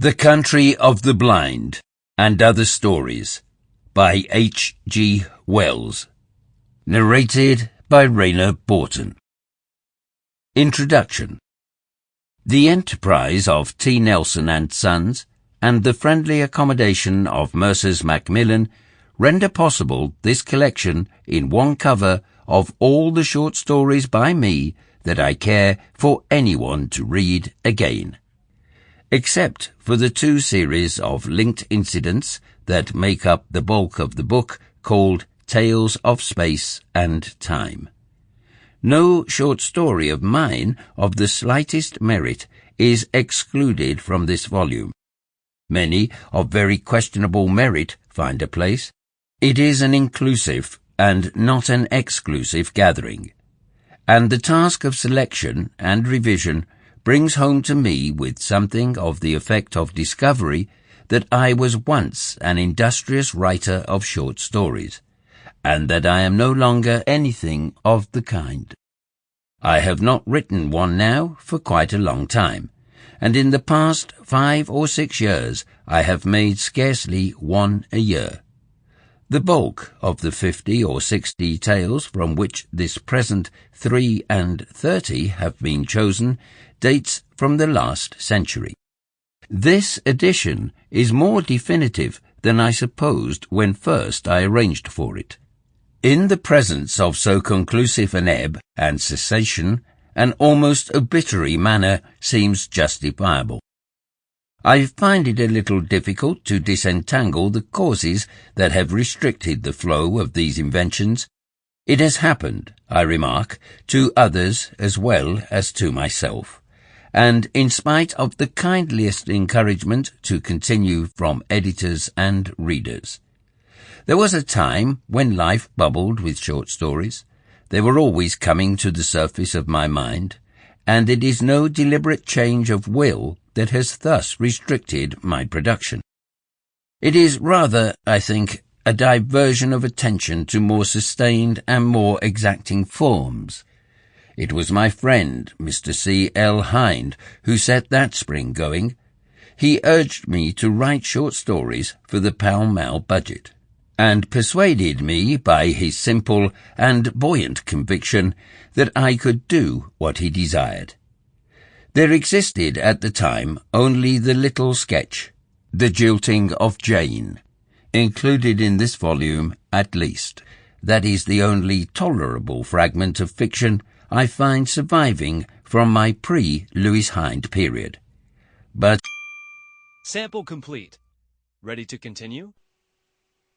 The Country of the Blind and Other Stories by H. G. Wells. Narrated by Rayner Borton. Introduction. The enterprise of T. Nelson and Sons and the friendly accommodation of Mercers Macmillan render possible this collection in one cover of all the short stories by me that I care for anyone to read again. Except for the two series of linked incidents that make up the bulk of the book called Tales of Space and Time. No short story of mine of the slightest merit is excluded from this volume. Many of very questionable merit find a place. It is an inclusive and not an exclusive gathering, and the task of selection and revision brings home to me with something of the effect of discovery that I was once an industrious writer of short stories, and that I am no longer anything of the kind. I have not written one now for quite a long time, and in the past 5 or 6 years I have made scarcely one a year. The bulk of the 50 or 60 tales from which this present 3 and 30 have been chosen dates from the last century. This edition is more definitive than I supposed when first I arranged for it. In the presence of so conclusive an ebb and cessation, an almost obituary manner seems justifiable. I find it a little difficult to disentangle the causes that have restricted the flow of these inventions. It has happened, I remark, to others as well as to myself, and in spite of the kindliest encouragement to continue from editors and readers. There was a time when life bubbled with short stories. They were always coming to the surface of my mind, and it is no deliberate change of will that has thus restricted my production. It is rather, I think, a diversion of attention to more sustained and more exacting forms. It was my friend, Mr. C. L. Hind, who set that spring going. He urged me to write short stories for the Pall Mall budget, and persuaded me by his simple and buoyant conviction that I could do what he desired. There existed at the time only the little sketch, The Jilting of Jane, included in this volume at least. That is the only tolerable fragment of fiction I find surviving from my pre-Lewis Hind period. But sample complete. Ready to continue?